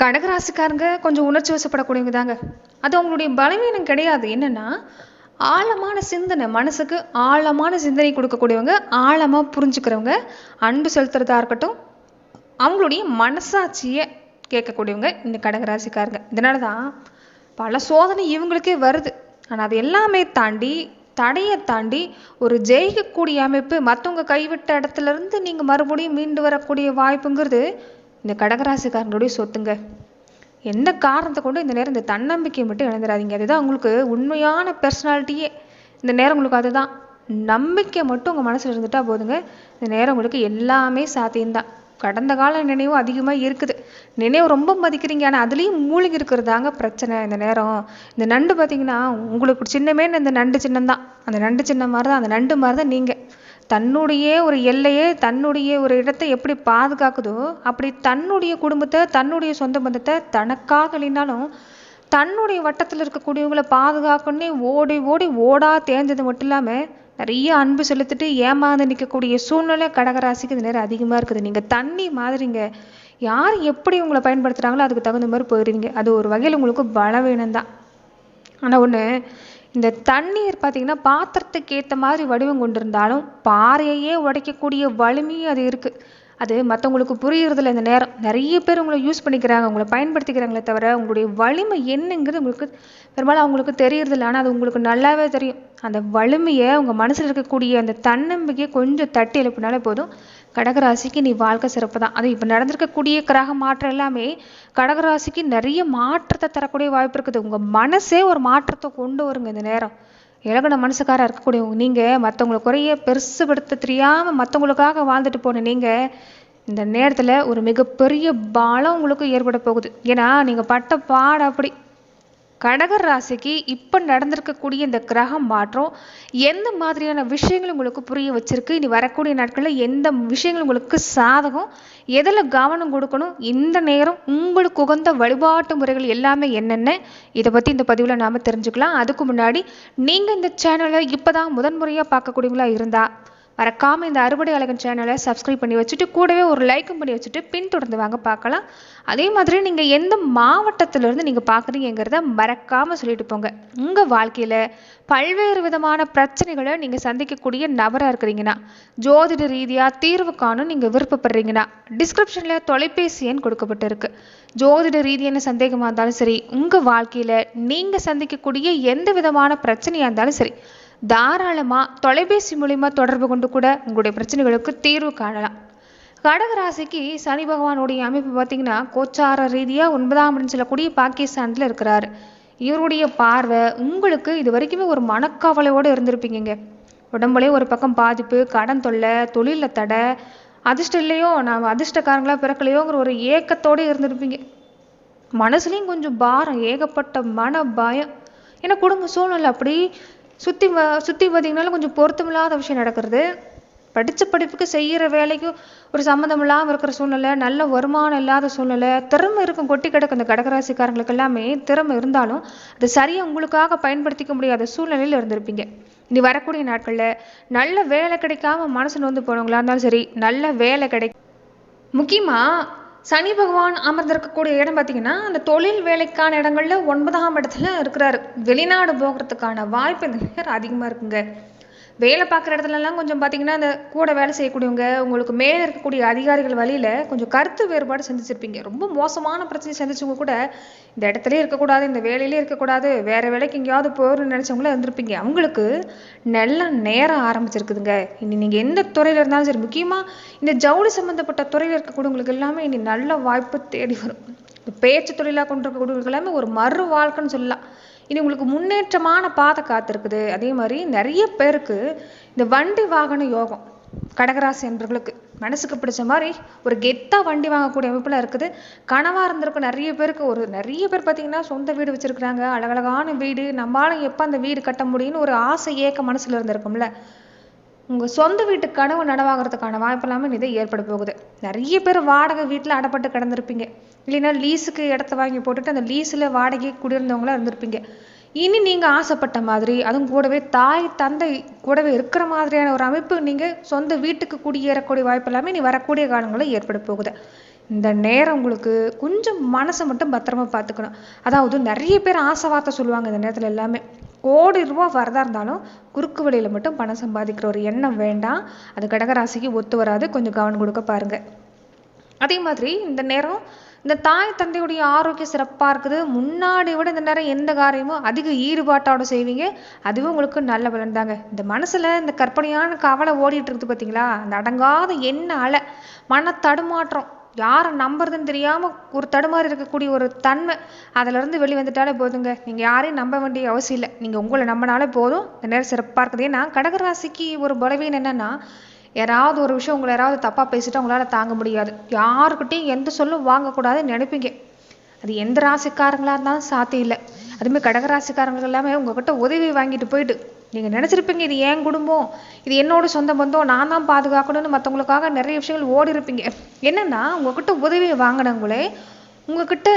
கடகராசிக்காரங்க கொஞ்சம் உணர்ச்சி வசப்படக்கூடியவங்க தாங்க. அது அவங்களுடைய பலவீனம் கிடையாது. என்னன்னா, ஆழமான சிந்தனை, மனசுக்கு ஆழமான சிந்தனை கொடுக்கக்கூடியவங்க, ஆழமா புரிஞ்சுக்கிறவங்க, அன்பு செலுத்துறதா இருக்கட்டும், அவங்களுடைய மனசாட்சியை கேட்கக்கூடியவங்க இந்த கடகராசிக்காரங்க. இதனால தான் பல சோதனை இவங்களுக்கே வருது. ஆனால் அது எல்லாமே தாண்டி, தடையை தாண்டி ஒரு ஜெயிக்கக்கூடிய அமைப்பு, மற்றவங்க கைவிட்ட இடத்துல இருந்து நீங்கள் மறுபடியும் மீண்டு வரக்கூடிய வாய்ப்புங்கிறது இந்த கடகராசிக்காரங்களுடைய சொத்துங்க. எந்த காரணத்தை கொண்டு இந்த நேரம் இந்த தன்னம்பிக்கையை மட்டும் இழந்துடாதீங்க. அதுதான் உங்களுக்கு உண்மையான பர்சனாலிட்டியே. இந்த நேரம் உங்களுக்கு அதுதான். நம்பிக்கை மட்டும் உங்கள் மனசில் இருந்துட்டா போதுங்க. இந்த நேரம் உங்களுக்கு எல்லாமே சாத்தியம்தான். கடந்த கால நினைவும் அதிகமாக இருக்குது. நினைவு ரொம்ப மதிக்கிறீங்க, ஆனால் அதுலேயும் மூழ்கி இருக்கிறதாங்க பிரச்சனை. இந்த நேரம் இந்த நண்டு பார்த்தீங்கன்னா, உங்களுக்கு சின்னமே இந்த நண்டு சின்னம்தான். அந்த நண்டு சின்னம் மாதிரி தான், அந்த நண்டு மாதிரி தான் நீங்கள். தன்னுடைய ஒரு எல்லையை, தன்னுடைய ஒரு இடத்தை எப்படி பாதுகாக்குதோ, அப்படி தன்னுடைய குடும்பத்தை, தன்னுடைய சொந்த பந்தத்தை தனக்காக இல்லைனாலும் தன்னுடைய வட்டத்தில் இருக்கக்கூடியவங்களை பாதுகாக்கணுன்னே ஓடி ஓடி ஓடா தேர்ந்தது மட்டும் இல்லாமல் நிறைய அன்பு செலுத்திட்டு ஏமாந்து நிற்கக்கூடிய சூழ்நிலை கடகராசிக்கு இந்த நேரம் அதிகமாக இருக்குது. நீங்கள் தண்ணி மாதிரிங்க. யார் எப்படி உங்களை பயன்படுத்துகிறாங்களோ அதுக்கு தகுந்த மாதிரி போயிடுவீங்க. அது ஒரு வகையில் உங்களுக்கு பலவீனம் தான். ஆனால் ஒன்று, இந்த தண்ணீர் பார்த்தீங்கன்னா பாத்திரத்துக்கு ஏற்ற மாதிரி வடிவம் கொண்டிருந்தாலும் பாறையே உடைக்கக்கூடிய வலிமையும் அது இருக்குது. அது மற்றவங்களுக்கு புரியுறதில்ல. இந்த நேரம் நிறைய பேர் உங்களை யூஸ் பண்ணிக்கிறாங்க, உங்களை பயன்படுத்திக்கிறாங்களே தவிர உங்களுடைய வலிமை என்னங்கிறது உங்களுக்கு பெரும்பாலும் அவங்களுக்கு தெரியறதில்ல. ஆனால் அது உங்களுக்கு நல்லாவே தெரியும். அந்த வலிமையை, உங்கள் மனசில் இருக்கக்கூடிய அந்த தன்னம்பிக்கையை கொஞ்சம் தட்டி எழுப்பினாலே போதும். கடகராசிக்கு நீ வாழ்க்கை சிறப்பு தான். அது இப்போ நடந்திருக்கக்கூடிய கிரக மாற்றம் எல்லாமே கடகராசிக்கு நிறைய மாற்றத்தை தரக்கூடிய வாய்ப்பு இருக்குது. உங்கள் மனசே ஒரு மாற்றத்தை கொண்டு வருங்க இந்த நேரம். இலகுன மனசுக்காராக இருக்கக்கூடியவங்க நீங்கள், மற்றவங்களை குறைய பெருசுபடுத்த தெரியாமல் மற்றவங்களுக்காக வாழ்ந்துட்டு போன நீங்கள் இந்த நேரத்தில் ஒரு மிகப்பெரிய பலம் உங்களுக்கு ஏற்பட போகுது. ஏன்னா நீங்கள் பட்ட பாடு அப்படி. கடகர் ராசிக்கு இப்போ நடந்திருக்கக்கூடிய இந்த கிரகம் மாற்றம் எந்த மாதிரியான விஷயங்கள் உங்களுக்கு புரிய வச்சிருக்கு, இனி வரக்கூடிய நாட்களில் எந்த விஷயங்கள் உங்களுக்கு சாதகம், எதில் கவனம் கொடுக்கணும், இந்த நேரம் உங்களுக்கு உகந்த வழிபாட்டு முறைகள் எல்லாமே என்னென்ன, இதை பற்றி இந்த பதிவில் நாம் தெரிஞ்சுக்கலாம். அதுக்கு முன்னாடி நீங்கள் இந்த சேனலை இப்போ தான் முதன்முறையாக பார்க்கக்கூடியவங்களா இருந்தால் மறக்காமல் இந்த அறுபடை அழகன் சேனலை சப்ஸ்கிரைப் பண்ணி வச்சுட்டு கூடவே ஒரு லைக்கும் பண்ணி வச்சுட்டு பின்தொடர்ந்து வாங்க பார்க்கலாம். அதே மாதிரி நீங்கள் எந்த மாவட்டத்திலேருந்து நீங்கள் பார்க்குறீங்கிறத மறக்காமல் சொல்லிட்டு போங்க. உங்கள் வாழ்க்கையில் பல்வேறு விதமான பிரச்சனைகளை நீங்கள் சந்திக்கக்கூடிய நபராக இருக்கிறீங்கன்னா, ஜோதிட ரீதியாக தீர்வு காணும் நீங்கள் விருப்பப்படுறீங்கன்னா, டிஸ்கிரிப்ஷனில் தொலைபேசி எண் கொடுக்கப்பட்டிருக்கு. ஜோதிட ரீதியான சந்தேகமாக இருந்தாலும் சரி, உங்கள் வாழ்க்கையில் நீங்கள் சந்திக்கக்கூடிய எந்த விதமான பிரச்சனையாக இருந்தாலும் சரி, தாராளமாக தொலைபேசி மூலிமா தொடர்பு கொண்டு கூட உங்களுடைய பிரச்சனைகளுக்கு தீர்வு காணலாம். கடகராசிக்கு சனி பகவானுடைய அமைப்பு பார்த்தீங்கன்னா கோச்சார ரீதியாக 9ஆம் இடம்னு சொல்லக்கூடிய பாகிஸ்தானில் இருக்கிறாரு. இவருடைய பார்வை உங்களுக்கு இது வரைக்குமே ஒரு மனக்கவலையோடு இருந்திருப்பீங்க. உடம்புலேயே ஒரு பக்கம் பாதிப்பு, கடன் தொல்லை, தொழிலில் தடை, அதிர்ஷ்டம் இல்லையோ நாம் அதிர்ஷ்டக்காரங்களாக பிறக்கலையோங்கிற ஒரு ஏக்கத்தோடு இருந்திருப்பீங்க. மனசுலேயும் கொஞ்சம் பாரம், ஏகப்பட்ட மன பயம். ஏன்னா குடும்ப சூழ்நிலை அப்படி சுற்றி பார்த்தீங்கன்னாலும் கொஞ்சம் பொருத்தமில்லாத விஷயம் நடக்கிறது. படித்த படிப்புக்கு செய்கிற வேலைக்கும் ஒரு சம்மந்தம் இல்லாமல் இருக்கிற சூழ்நிலை, நல்ல வருமானம் இல்லாத சூழ்நிலை, திறமை இருக்கும் கொட்டி கிடக்கு. அந்த கடகராசிக்காரங்களுக்கு எல்லாமே திறமை இருந்தாலும் அது சரியாக உங்களுக்காக பயன்படுத்திக்க முடியாத சூழ்நிலையில் இருந்திருப்பீங்க. இனி வரக்கூடிய நாட்களில் நல்ல வேலை கிடைக்காம மனசு நொந்து போனவங்களா இருந்தாலும் சரி, நல்ல வேலை கிடைக்கும். முக்கியமாக சனி பகவான் அமர்ந்திருக்கக்கூடிய இடம் பார்த்தீங்கன்னா அந்த தொழில் வேலைக்கான இடங்கள்ல 9ஆம் இடத்துல இருக்கிறாரு. வெளிநாடு போகிறதுக்கான வாய்ப்பு இந்த நேரம் அதிகமாக இருக்குங்க. வேலை பார்க்குற இடத்துலலாம் கொஞ்சம் பார்த்தீங்கன்னா அந்த கூட வேலை செய்யக்கூடியவங்க, உங்களுக்கு மேலே இருக்கக்கூடிய அதிகாரிகள் வழியில் கொஞ்சம் கருத்து வேறுபாடு சந்திச்சிருப்பீங்க. ரொம்ப மோசமான பிரச்சனை சந்திச்சவங்க கூட இந்த இடத்துலேயே இருக்கக்கூடாது, இந்த வேலையிலே இருக்கக்கூடாது, வேறு வேலைக்கு எங்கேயாவது போகணும்னு நினச்சவங்களும் இருந்திருப்பீங்க. அவங்களுக்கு நல்ல நேரம் ஆரம்பிச்சிருக்குதுங்க. இனி நீங்கள் எந்த துறையில் இருந்தாலும் சரி, முக்கியமாக இந்த ஜவுளி சம்மந்தப்பட்ட துறையில் இருக்கக்கூடியவங்களுக்கு எல்லாமே இனி நல்ல வாய்ப்பு தேடி வரும். பேச்சு தொழிலாக கொண்டு இருக்கக்கூடியவங்களுக்கு எல்லாமே ஒரு மறு வாழ்க்கைன்னு சொல்லலாம். இனி உங்களுக்கு முன்னேற்றமான பாதை காத்திருக்குது. அதே மாதிரி நிறைய பேருக்கு இந்த வண்டி வாகன யோகம் கடகராசி என்பவர்களுக்கு மனசுக்கு பிடிச்ச மாதிரி ஒரு கெத்தாக வண்டி வாங்கக்கூடிய அமைப்பில் இருக்குது. கனவாக இருந்திருக்கும் நிறைய பேருக்கு. நிறைய பேர் பார்த்தீங்கன்னா சொந்த வீடு வச்சுருக்குறாங்க, அழகழகான வீடு. நம்மளால எப்போ அந்த வீடு கட்ட முடியும்னு ஒரு ஆசை ஏக்க மனசில் இருந்திருக்கும்ல. உங்கள் சொந்த வீட்டு கனவு நனவாகிறதுக்கான வாய்ப்பு எல்லாமே இதை ஏற்பட போகுது. நிறைய பேர் வாடகை வீட்டில் அடப்பட்டு கிடந்திருப்பீங்க. இல்லைன்னா லீஸுக்கு இடத்த வாங்கி போட்டுட்டு அந்த லீஸில் வாடகை குடியிருந்தவங்களாம் இருந்திருப்பீங்க. இனி நீங்கள் ஆசைப்பட்ட மாதிரி, அதுவும் கூடவே தாய் தந்தை கூடவே இருக்கிற மாதிரியான ஒரு அமைப்பு, நீங்கள் சொந்த வீட்டுக்கு குடியேறக்கூடிய வாய்ப்பு எல்லாமே இனி வரக்கூடிய காலங்களில் ஏற்பட போகுது. இந்த நேரம் உங்களுக்கு கொஞ்சம் மனசை மட்டும் பத்திரமா பார்த்துக்கணும். அதாவது நிறைய பேர் ஆசை வார்த்தை சொல்லுவாங்க இந்த நேரத்தில் எல்லாமே. கோடி ரூபா வரதா இருந்தாலும் குறுக்கு வழியில் மட்டும் பணம் சம்பாதிக்கிற ஒரு எண்ணம் வேண்டாம். அது கடகராசிக்கு ஒத்து வராது. கொஞ்சம் கவனம் கொடுக்க பாருங்க. அதே மாதிரி இந்த நேரம் இந்த தாய் தந்தையுடைய ஆரோக்கியம் சிறப்பாக இருக்குது. முன்னாடி விட இந்த நேரம் எந்த காரியமும் அதிக ஈடுபாட்டோட செய்வீங்க. அதுவும் உங்களுக்கு நல்ல பலன் தாங்க. இந்த மனசில் இந்த கற்பனையான கவலை ஓடிட்டு இருக்குது பார்த்தீங்களா, அந்த அடங்காத எண்ண அலை, மன தடுமாற்றம், யாரை நம்புறதுன்னு தெரியாமல் ஒரு தடுமாறி இருக்கக்கூடிய ஒரு தன்மை, அதிலிருந்து வெளியே வந்துட்டாலே போதுங்க. நீங்கள் யாரையும் நம்ப வேண்டிய அவசியம் இல்லை. நீங்கள் உங்களை நம்பினாலே போதும். இந்த நேரம் சிறப்பாக இருக்குது. ஏன்னா கடகராசிக்கு ஒரு பலவீனம் என்னென்னா, யாராவது ஒரு விஷயம் உங்களை யாராவது தப்பாக பேசிட்டு உங்களால் தாங்க முடியாது. யாருக்கிட்டையும் எந்த சொல்லும் வாங்கக்கூடாதுன்னு நினைப்பீங்க. அது எந்த ராசிக்காரங்களாக இருந்தாலும் சாத்தியம் இல்லை. அதுமாதிரி கடகராசிக்காரங்களுக்கு எல்லாமே உங்ககிட்ட உதவி வாங்கிட்டு போயிட்டு நீங்கள் நினச்சிருப்பீங்க இது என் குடும்பம், இது என்னோட சொந்த பந்தம், நான் தான் பாதுகாக்கணும்னு மற்றவங்களுக்காக நிறைய விஷயங்கள் ஓடி இருப்பீங்க. என்னென்னா உங்ககிட்ட உதவியை வாங்கினவங்களே, உங்ககிட்ட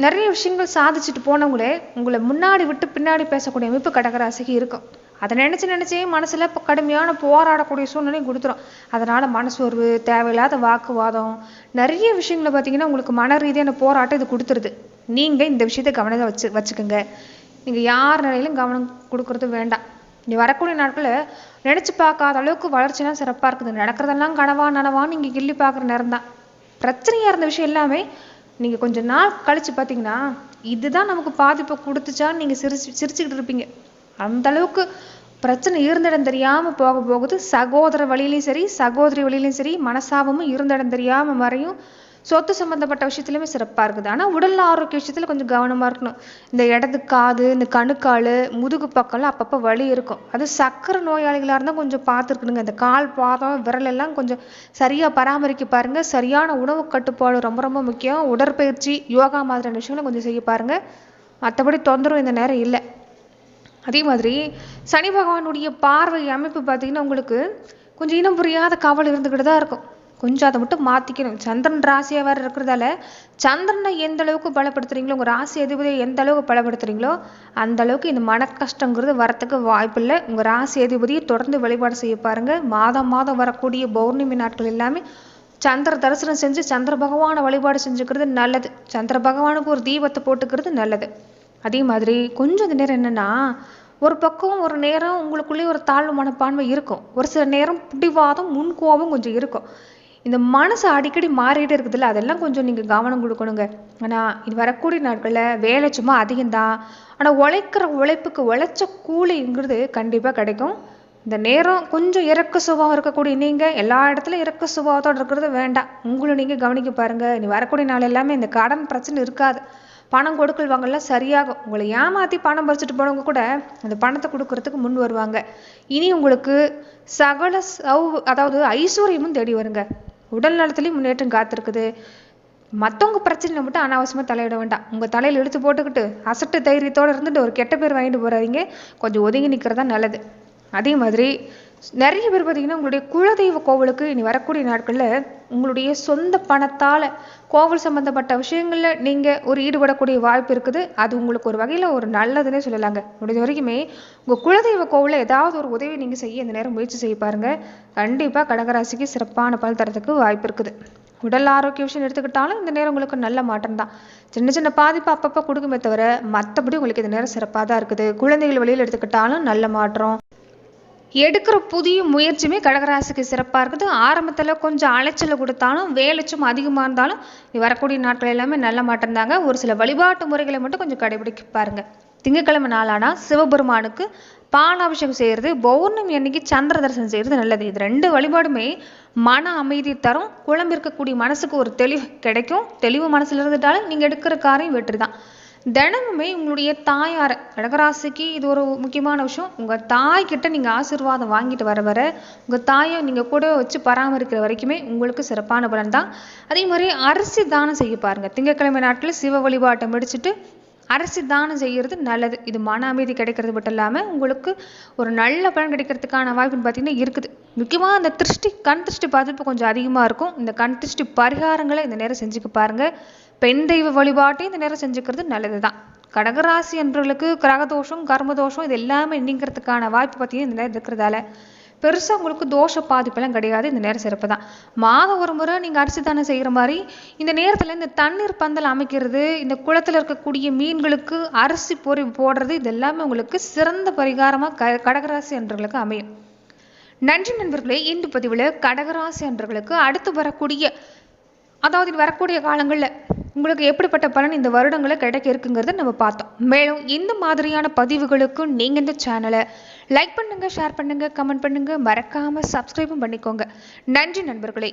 நிறைய விஷயங்கள் சாதிச்சுட்டு போனவங்களே உங்களை முன்னாடி விட்டு பின்னாடி பேசக்கூடிய அமைப்பு கடகராசிக்கு இருக்கும். அதை நினச்சே மனசில் இப்போ கடுமையான போராடக்கூடிய சூழ்நிலையும் கொடுத்துரும். அதனால் மனசோர்வு, தேவையில்லாத வாக்குவாதம், நிறைய விஷயங்களை பார்த்தீங்கன்னா உங்களுக்கு மன ரீதியான போராட்டம் இது கொடுத்துருது. நீங்கள் இந்த விஷயத்தை கவனத்தை வச்சுக்கோங்க. நீங்கள் யார் நிலையிலும் கவனம் கொடுக்கறது வேண்டாம். நீ வரக்கூடிய நாட்களில் நினச்சி பார்க்காத அளவுக்கு வளர்ச்சிலாம் சிறப்பாக இருக்குது. நடக்கிறதெல்லாம் நனவான்னு நீங்கள் கிள்ளி பார்க்குற நேரம் தான். பிரச்சனையாக இருந்த விஷயம் எல்லாமே நீங்கள் கொஞ்சம் நாள் கழித்து பார்த்தீங்கன்னா இதுதான் நமக்கு பாதிப்பை கொடுத்துச்சான்னு நீங்கள் சிரிச்சுக்கிட்டு இருப்பீங்க. அந்த அளவுக்கு பிரச்சனை இருந்திடம் தெரியாமல் போகுது. சகோதர வழியிலையும் சரி, சகோதரி வழியிலையும் சரி, மனசாபமும் இருந்திடம் தெரியாமல் மறையும். சொத்து சம்மந்தப்பட்ட விஷயத்துலையுமே சிறப்பாக இருக்குது. ஆனால் உடல் ஆரோக்கிய விஷயத்தில் கொஞ்சம் கவனமாக இருக்கணும். இந்த இடது காது, இந்த கணுக்கால், முதுகு பக்கம்லாம் அப்பப்போ வலி இருக்கும். அது சக்கரை நோயாளிகளாக இருந்தால் கொஞ்சம் பார்த்துருக்கணுங்க. இந்த கால், பாதம், விரல் எல்லாம் கொஞ்சம் சரியாக பராமரிக்க பாருங்கள். சரியான உணவு கட்டுப்பாடு ரொம்ப ரொம்ப முக்கியம். உடற்பயிற்சி, யோகா மாதிரியான விஷயங்களை கொஞ்சம் செய்ய பாருங்கள். மற்றபடி தொந்தரவு இந்த நேரம் இல்லை. அதே மாதிரி சனி பகவானுடைய பார்வை அமைப்பு பார்த்தீங்கன்னா உங்களுக்கு கொஞ்சம் இனம் புரியாத கவலை இருந்துக்கிட்டு தான் இருக்கும். கொஞ்சம் அதை மட்டும் மாற்றிக்கணும். சந்திரன் ராசியாக வேறு இருக்கிறதால சந்திரனை எந்த அளவுக்கு பலப்படுத்துறீங்களோ, உங்கள் ராசி அதிபதியை எந்த அளவுக்கு பலப்படுத்துறீங்களோ அந்த அளவுக்கு இந்த மன கஷ்டங்கிறது வரத்துக்கு வாய்ப்பு இல்லை. உங்கள் ராசி அதிபதியை தொடர்ந்து வழிபாடு செய்ய பாருங்கள். மாதம் வரக்கூடிய பௌர்ணமி நாட்கள் எல்லாமே சந்திர தரிசனம் செஞ்சு சந்திர பகவானை வழிபாடு செஞ்சுக்கிறது நல்லது. சந்திர பகவானுக்கு ஒரு தீபத்தை போட்டுக்கிறது நல்லது. அதே மாதிரி கொஞ்சம் இந்த நேரம் என்னென்னா, ஒரு பக்கம் ஒரு நேரம் உங்களுக்குள்ளேயே ஒரு தாழ்வு மனப்பான்மை இருக்கும். ஒரு சில நேரம் பிடிவாதம், முன்கோபம் கொஞ்சம் இருக்கும். இந்த மனசு அடிக்கடி மாறிட்டே இருக்குதுல்ல, அதெல்லாம் கொஞ்சம் நீங்கள் கவனம் கொடுக்கணுங்க. ஆனால் இது வரக்கூடிய நாட்களில் வேலை சும்மா அதிகம்தான். ஆனால் உழைக்கிற உழைப்புக்கு உழைச்ச கூலிங்கிறது கண்டிப்பாக கிடைக்கும். இந்த நேரம் கொஞ்சம் இறக்க சுபாவம் இருக்கக்கூடிய நீங்கள் எல்லா இடத்துலையும் இறக்க சுபாவத்தோடு இருக்கிறது வேண்டாம். உங்களை நீங்கள் கவனிக்க பாருங்கள். நீ வரக்கூடிய நாள் எல்லாமே இந்த கடன் பிரச்சனை இருக்காது. பணம் கொடுக்கல் வாங்கலாம் சரியாகும். உங்களை ஏமாற்றி பணம் பறிச்சுட்டு போனவங்க கூட அந்த பணத்தை கொடுக்கறதுக்கு முன் வருவாங்க. இனி உங்களுக்கு சகல அதாவது ஐஸ்வர்யமும் தேடி வருங்க. உடல் நலத்துலேயும் முன்னேற்றம் காத்திருக்குது. மற்றவங்க பிரச்சனையில் மட்டும் அனாவசியமாக தலையிட வேண்டாம். உங்கள் தலையில் இழுத்து போட்டுக்கிட்டு அசட்டு தைரியத்தோடு இருந்துட்டு ஒரு கெட்ட பேர் வாங்கிட்டு போகிறாதீங்க. கொஞ்சம் ஒதுங்கி நிற்கிறதா நல்லது. அதே மாதிரி நிறைய பேர் பார்த்தீங்கன்னா உங்களுடைய குலதெய்வ கோவிலுக்கு இனி வரக்கூடிய நாட்களில் உங்களுடைய சொந்த பணத்தால் கோவில் சம்மந்தப்பட்ட விஷயங்களில் நீங்கள் ஒரு ஈடுபடக்கூடிய வாய்ப்பு இருக்குது. அது உங்களுக்கு ஒரு வகையில் ஒரு நல்லதுன்னே சொல்லலாங்க. முடிஞ்ச வரைக்குமே உங்கள் குலதெய்வ கோவிலில் ஏதாவது ஒரு உதவி நீங்கள் செய்ய இந்த நேரம் முயற்சி செய்ய பாருங்கள். கண்டிப்பாக கடகராசிக்கு சிறப்பான பலன் தரத்துக்கு வாய்ப்பு இருக்குது. உடல் ஆரோக்கிய விஷயம் எடுத்துக்கிட்டாலும் இந்த நேரம் உங்களுக்கு நல்ல மாற்றம் தான். சின்ன சின்ன பாதிப்பு அப்பப்போ கொடுக்குமே தவிர மற்றபடி உங்களுக்கு இந்த நேரம் சிறப்பாக தான் இருக்குது. குழந்தைகள் வழியில் எடுத்துக்கிட்டாலும் நல்ல மாற்றம். எடுக்கிற புதிய முயற்சியுமே கடகராசிக்கு சிறப்பாக இருக்குது. ஆரம்பத்தில் கொஞ்சம் அலைச்சலை கொடுத்தாலும் வேலைச்சும் அதிகமாக இருந்தாலும் வரக்கூடிய நாட்கள் எல்லாமே நல்ல மாற்றம் தாங்க. ஒரு சில வழிபாட்டு முறைகளை மட்டும் கொஞ்சம் கடைபிடிக்க பாருங்க. திங்கட்கிழமை நாளானா சிவபெருமானுக்கு பாலாபிஷேகம் செய்கிறது, பௌர்ணமி அன்னைக்கு சந்திர தரிசனம் செய்கிறது நல்லது. இது ரெண்டு வழிபாடுமே மன அமைதி தரும். குழம்பிருக்கக்கூடிய மனசுக்கு ஒரு தெளிவு கிடைக்கும். தெளிவு மனசில் இருந்துட்டாலும் நீங்கள் எடுக்கிற காரியம் வெற்றி தான். தினமுமே உங்களுடைய தாயாரை, கடகராசிக்கு இது ஒரு முக்கியமான விஷயம், உங்கள் தாய்கிட்ட நீங்கள் ஆசீர்வாதம் வாங்கிட்டு வர உங்கள் தாயை நீங்கள் கூட வச்சு பராமரிக்கிற வரைக்குமே உங்களுக்கு சிறப்பான பலன் தான். அதே மாதிரி அரிசி தானம் செய்ய பாருங்கள். திங்கட்கிழமை நாட்களில் சிவ வழிபாட்டை முடிச்சுட்டு அரிசி தானம் செய்கிறது நல்லது. இது மன அமைதி கிடைக்கிறது மட்டும் இல்லாமல் உங்களுக்கு ஒரு நல்ல பலன் கிடைக்கிறதுக்கான வாய்ப்புன்னு பார்த்தீங்கன்னா இருக்குது. முக்கியமாக அந்த கண் திருஷ்டி பாதிப்பு கொஞ்சம் அதிகமாக இருக்கும். இந்த கண் திருஷ்டி பரிகாரங்களை இந்த நேரம் செஞ்சுக்க பாருங்கள். பெண் தெய்வ வழிபாட்டை இந்த நேரம் செஞ்சுக்கிறது நல்லது தான். கடகராசி என்பவர்களுக்கு கிரகதோஷம், கர்மதோஷம் இது எல்லாமே நீங்கிறதுக்கான வாய்ப்பு பார்த்தீங்கன்னா இந்த நேரம் இருக்கிறதால பெருசாக உங்களுக்கு தோஷ பாதிப்பெல்லாம் கிடையாது. இந்த நேரம் சிறப்பு தான். மாதம் ஒரு முறை நீங்கள் அரிசி தானம் செய்கிற மாதிரி இந்த நேரத்தில் இந்த தண்ணீர் பந்தல் அமைக்கிறது, இந்த குளத்தில் இருக்கக்கூடிய மீன்களுக்கு அரிசி பொறி போடுறது, இது எல்லாமே உங்களுக்கு சிறந்த பரிகாரமாக கடகராசி அன்பர்களுக்கு அமையும். நன்றி நண்பர்களே. இந்த பதிவில் கடகராசி அன்பர்களுக்கு அடுத்து வரக்கூடிய காலங்களில் உங்களுக்கு எப்படிப்பட்ட பலன் இந்த வருடங்களை கிடைக்க இருக்குங்கிறத நம்ம பார்த்தோம். மேலும் இந்த மாதிரியான பதிவுகளுக்கு நீங்கள் இந்த சேனலை லைக் பண்ணுங்கள், ஷேர் பண்ணுங்கள், கமெண்ட் பண்ணுங்கள், மறக்காமல் சப்ஸ்கிரைபும் பண்ணிக்கோங்க. நன்றி நண்பர்களே.